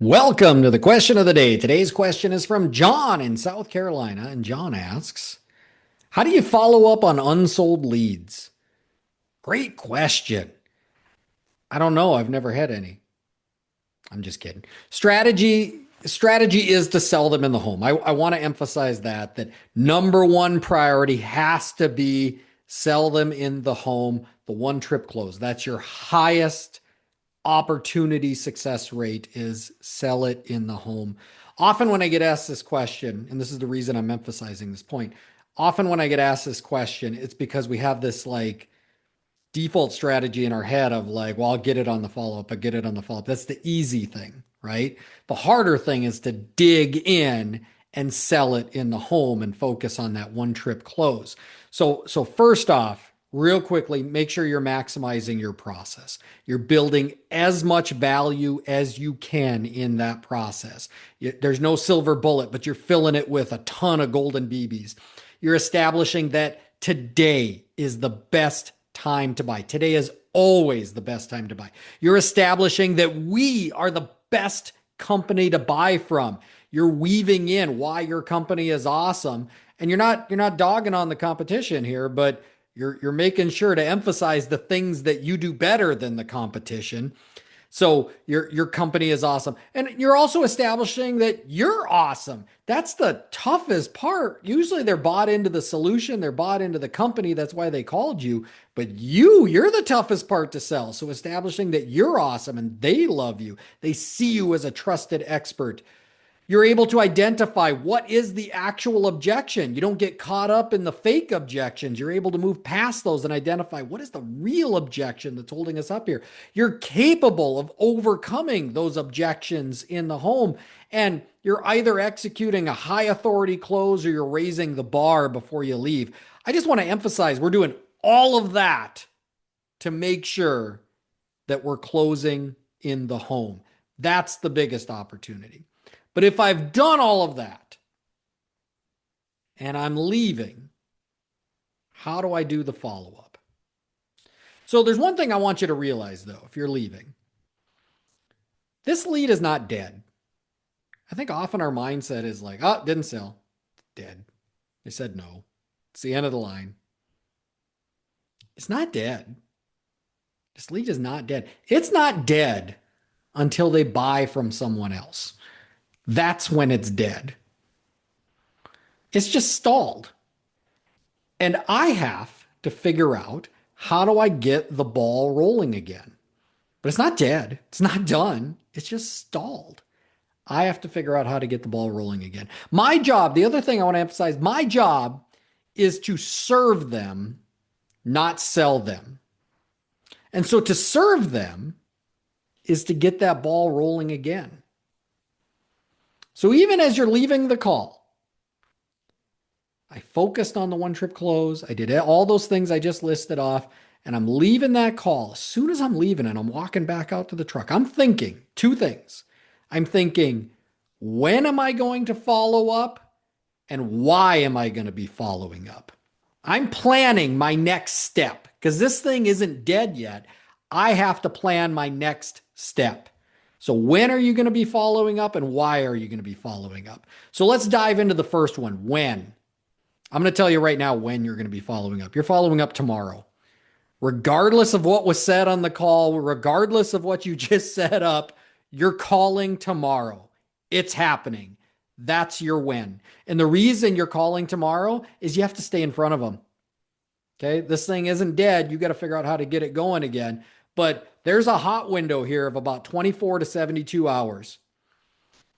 Welcome to the question of the day. Today's question is from John in South Carolina, and John asks, how do you follow up on unsold leads? Great question. I don't know. I've never had any. I'm just kidding. Strategy is to sell them in the home. I want to emphasize that number one priority has to be sell them in the home, the one trip close. That's your highest opportunity success rate is sell it in the home. Often when I get asked this question, and this is the reason I'm emphasizing this point, often when I get asked this question, it's because we have this like default strategy in our head of like, well, I'll get it on the follow up, I get it on the follow up. That's the easy thing, right? The harder thing is to dig in and sell it in the home and focus on that one trip close. So first off, real quickly, make sure you're maximizing your process. You're building as much value as you can in that process. There's no silver bullet, but you're filling it with a ton of golden BBs. You're establishing that today is the best time to buy. Today is always the best time to buy. You're establishing that we are the best company to buy from. You're weaving in why your company is awesome. And you're not dogging on the competition here, but you're making sure to emphasize the things that you do better than the competition. So your company is awesome. And you're also establishing that you're awesome. That's the toughest part. Usually they're bought into the solution, they're bought into the company. That's why they called you. But you're the toughest part to sell. So establishing that you're awesome and they love you. They see you as a trusted expert. You're able to identify what is the actual objection. You don't get caught up in the fake objections. You're able to move past those and identify what is the real objection that's holding us up here. You're capable of overcoming those objections in the home. And you're either executing a high authority close or you're raising the bar before you leave. I just want to emphasize we're doing all of that to make sure that we're closing in the home. That's the biggest opportunity. But if I've done all of that and I'm leaving, how do I do the follow up? So there's one thing I want you to realize though, if you're leaving, this lead is not dead. I think often our mindset is like, oh, didn't sell, dead. They said no. It's the end of the line. It's not dead. This lead is not dead. It's not dead until they buy from someone else. That's when it's dead. It's just stalled. And I have to figure out how do I get the ball rolling again? But it's not dead. It's not done. It's just stalled. I have to figure out how to get the ball rolling again. My job, the other thing I want to emphasize, my job is to serve them, not sell them. And so to serve them is to get that ball rolling again. So even as you're leaving the call, I focused on the one trip close. I did all those things I just listed off, and I'm leaving that call. As soon as I'm leaving and I'm walking back out to the truck, I'm thinking two things. I'm thinking, when am I going to follow up? And why am I going to be following up? I'm planning my next step because this thing isn't dead yet. I have to plan my next step. So when are you going to be following up and why are you going to be following up? So let's dive into the first one. When? I'm going to tell you right now when you're going to be following up. You're following up tomorrow. Regardless of what was said on the call, regardless of what you just set up, you're calling tomorrow. It's happening. That's your when. And the reason you're calling tomorrow is you have to stay in front of them. Okay. This thing isn't dead. You got to figure out how to get it going again. But there's a hot window here of about 24 to 72 hours.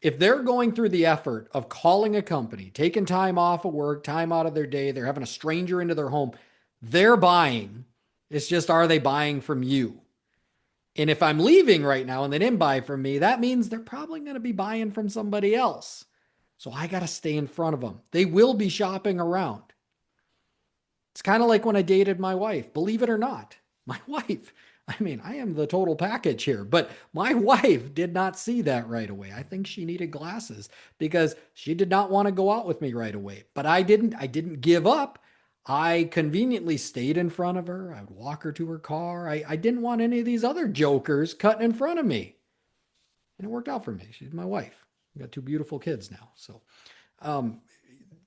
If they're going through the effort of calling a company, taking time off of work, time out of their day, they're having a stranger into their home, they're buying. It's just, are they buying from you? And if I'm leaving right now and they didn't buy from me, that means they're probably going to be buying from somebody else. So I got to stay in front of them. They will be shopping around. It's kind of like when I dated my wife, believe it or not. My wife, I mean, I am the total package here, but my wife did not see that right away. I think she needed glasses because she did not want to go out with me right away. But I didn't give up. I conveniently stayed in front of her. I would walk her to her car. I didn't want any of these other jokers cutting in front of me. And it worked out for me. She's my wife. We got two beautiful kids now. So, um,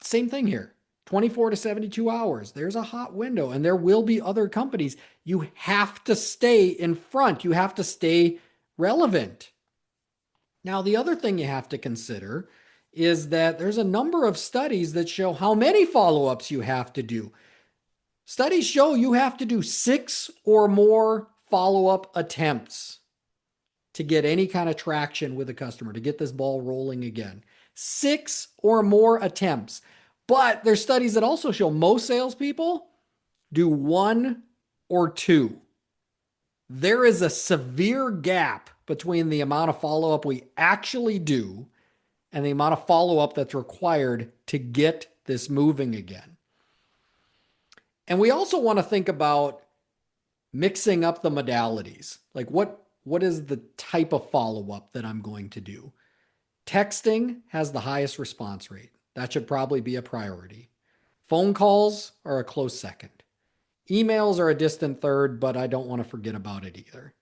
same thing here. 24 to 72 hours. There's a hot window, and there will be other companies. You have to stay in front. You have to stay relevant. Now, the other thing you have to consider is that there's a number of studies that show how many follow ups you have to do. Studies show you have to do 6 or more follow up attempts to get any kind of traction with a customer, to get this ball rolling again. 6 or more attempts. But there's studies that also show most salespeople do 1 or 2. There is a severe gap between the amount of follow up we actually do and the amount of follow up that's required to get this moving again. And we also want to think about mixing up the modalities. Like what is the type of follow up that I'm going to do? Texting has the highest response rate. That should probably be a priority. Phone calls are a close second. Emails are a distant third, but I don't want to forget about it either.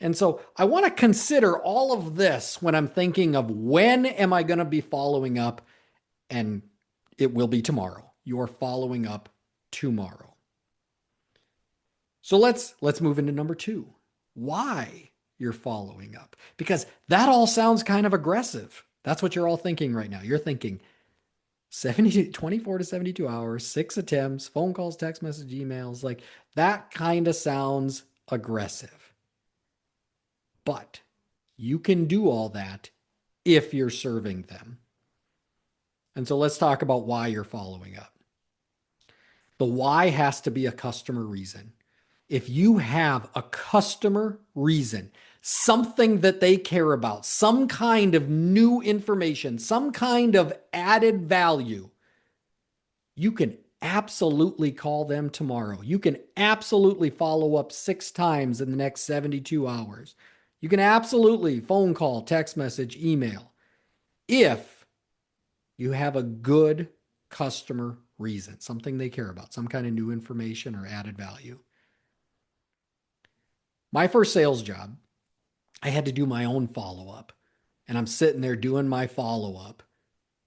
And so I want to consider all of this when I'm thinking of when am I going to be following up, and it will be tomorrow. You're following up tomorrow. So let's move into number 2. Why you're following up? Because that all sounds kind of aggressive. That's what you're all thinking right now. You're thinking 24 to 72 hours, 6 attempts, phone calls, text message, emails. Like that kind of sounds aggressive. But you can do all that if you're serving them. And so let's talk about why you're following up. The why has to be a customer reason. If you have a customer reason, something that they care about, some kind of new information, some kind of added value, you can absolutely call them tomorrow. You can absolutely follow up 6 times in the next 72 hours. You can absolutely phone call, text message, email, if you have a good customer reason, something they care about, some kind of new information or added value. My first sales job, I had to do my own follow-up, and I'm sitting there doing my follow-up,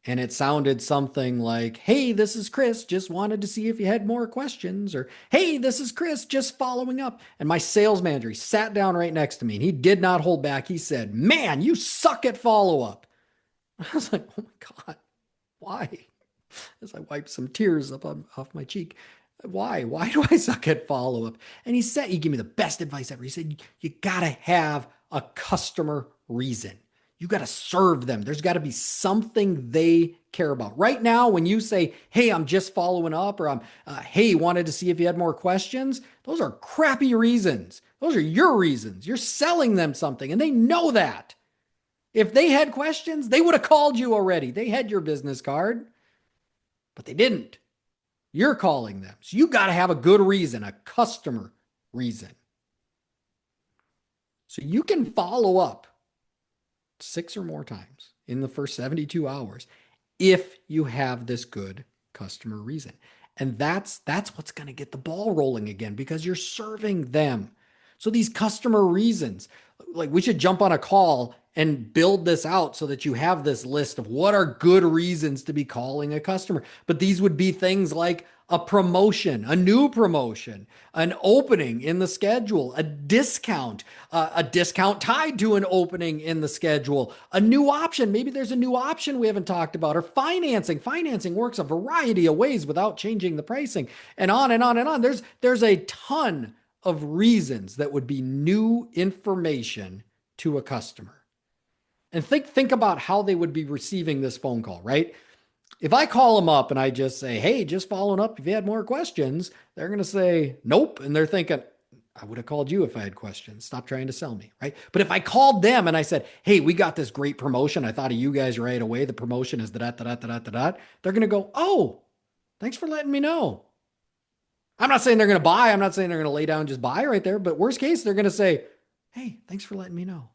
and it sounded something like, hey, this is Chris, just wanted to see if you had more questions, or hey, this is Chris, just following up. And my sales manager, he sat down right next to me, and he did not hold back. He said, man, you suck at follow-up. I was like, oh my God, why? As I wiped some tears off my cheek. Why? Why do I suck at follow-up? And he gave me the best advice ever. He said, you got to have a customer reason. You got to serve them. There's got to be something they care about. Right now, when you say, hey, I'm just following up, or hey, wanted to see if you had more questions, those are crappy reasons. Those are your reasons. You're selling them something, and they know that. If they had questions, they would have called you already. They had your business card, but they didn't. You're calling them. So you got to have a good reason, a customer reason. So you can follow up 6 or more times in the first 72 hours if you have this good customer reason. And that's what's going to get the ball rolling again, because you're serving them. So these customer reasons, like we should jump on a call and build this out so that you have this list of what are good reasons to be calling a customer. But these would be things like a promotion, a new promotion, an opening in the schedule, a discount tied to an opening in the schedule, a new option. Maybe there's a new option we haven't talked about, or financing. Financing works a variety of ways without changing the pricing, and on and on and on. There's a ton of reasons that would be new information to a customer. And think about how they would be receiving this phone call, right? If I call them up and I just say, hey, just following up, if you had more questions, they're going to say, nope. And they're thinking, I would have called you if I had questions. Stop trying to sell me, right? But if I called them and I said, hey, we got this great promotion. I thought of you guys right away. The promotion is da-da-da-da-da-da. They're going to go, oh, thanks for letting me know. I'm not saying they're going to buy. I'm not saying they're going to lay down and just buy right there. But worst case, they're going to say, hey, thanks for letting me know.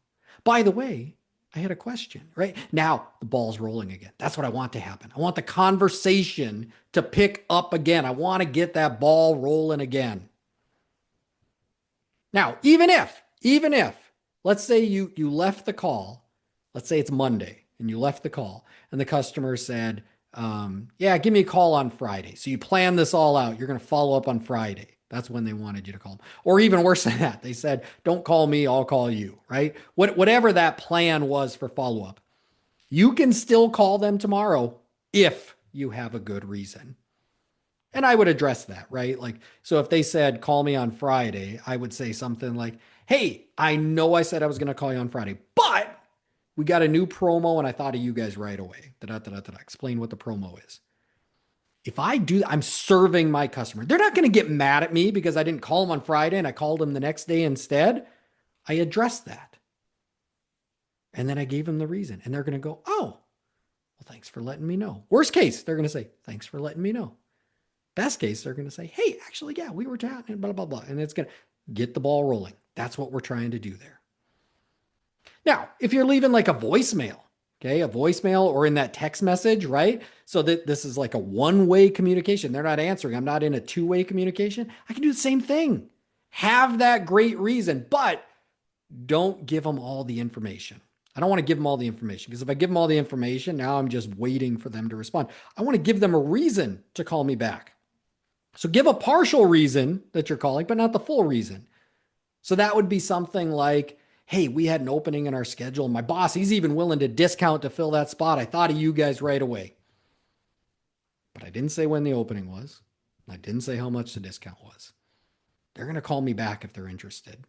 By the way, I had a question, right? Now the ball's rolling again. That's what I want to happen. I want the conversation to pick up again. I want to get that ball rolling again. Now, even if, let's say you left the call let's say it's Monday and you left the call and the customer said, yeah, give me a call on Friday. So you plan this all out. You're going to follow up on Friday. That's when they wanted you to call them. Or even worse than that, they said, don't call me, I'll call you, right? Whatever that plan was for follow up, you can still call them tomorrow if you have a good reason. And I would address that, right? Like, so if they said, call me on Friday, I would say something like, hey, I know I said I was going to call you on Friday, but we got a new promo and I thought of you guys right away. Da-da-da-da-da. Explain what the promo is. If I do, I'm serving my customer. They're not going to get mad at me because I didn't call them on Friday and I called them the next day instead. I addressed that. And then I gave them the reason. And they're going to go, oh, well, thanks for letting me know. Worst case, they're going to say, thanks for letting me know. Best case, they're going to say, hey, actually, yeah, we were chatting, blah, blah, blah. And it's going to get the ball rolling. That's what we're trying to do there. Now, if you're leaving like a voicemail, okay, a voicemail or in that text message, right? So that this is like a one-way communication. They're not answering. I'm not in a two-way communication. I can do the same thing. Have that great reason, but don't give them all the information. I don't want to give them all the information because if I give them all the information, now I'm just waiting for them to respond. I want to give them a reason to call me back. So give a partial reason that you're calling, but not the full reason. So that would be something like, hey, we had an opening in our schedule. My boss, he's even willing to discount to fill that spot. I thought of you guys right away. But I didn't say when the opening was. I didn't say how much the discount was. They're going to call me back if they're interested.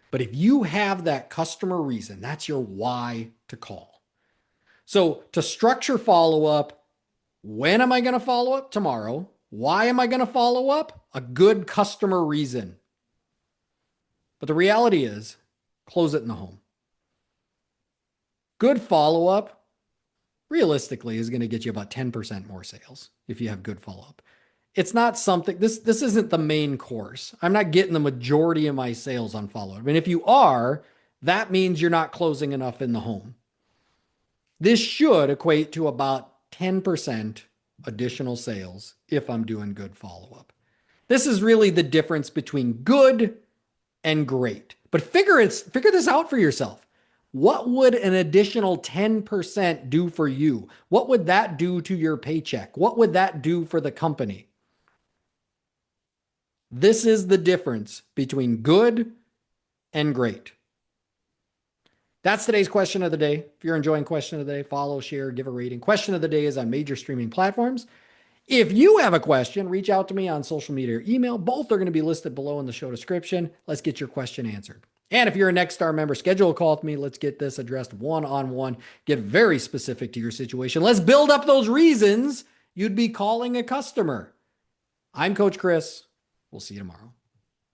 But if you have that customer reason, that's your why to call. So to structure follow-up, when am I going to follow up? Tomorrow. Why am I going to follow up? A good customer reason. But the reality is, close it in the home. Good follow-up, realistically, is going to get you about 10% more sales if you have good follow-up. It's not something, this isn't the main course. I'm not getting the majority of my sales on follow-up. I mean, if you are, that means you're not closing enough in the home. This should equate to about 10% additional sales if I'm doing good follow-up. This is really the difference between good and great. But figure this out for yourself. What would an additional 10% do for you? What would that do to your paycheck? What would that do for the company? This is the difference between good and great. That's today's question of the day. If you're enjoying question of the day, follow, share, give a rating. Question of the day is on major streaming platforms. If you have a question, reach out to me on social media or email. Both are going to be listed below in the show description. Let's get your question answered. And if you're a Nextstar member, schedule a call with me. Let's get this addressed one-on-one. Get very specific to your situation. Let's build up those reasons you'd be calling a customer. I'm Coach Chris. We'll see you tomorrow.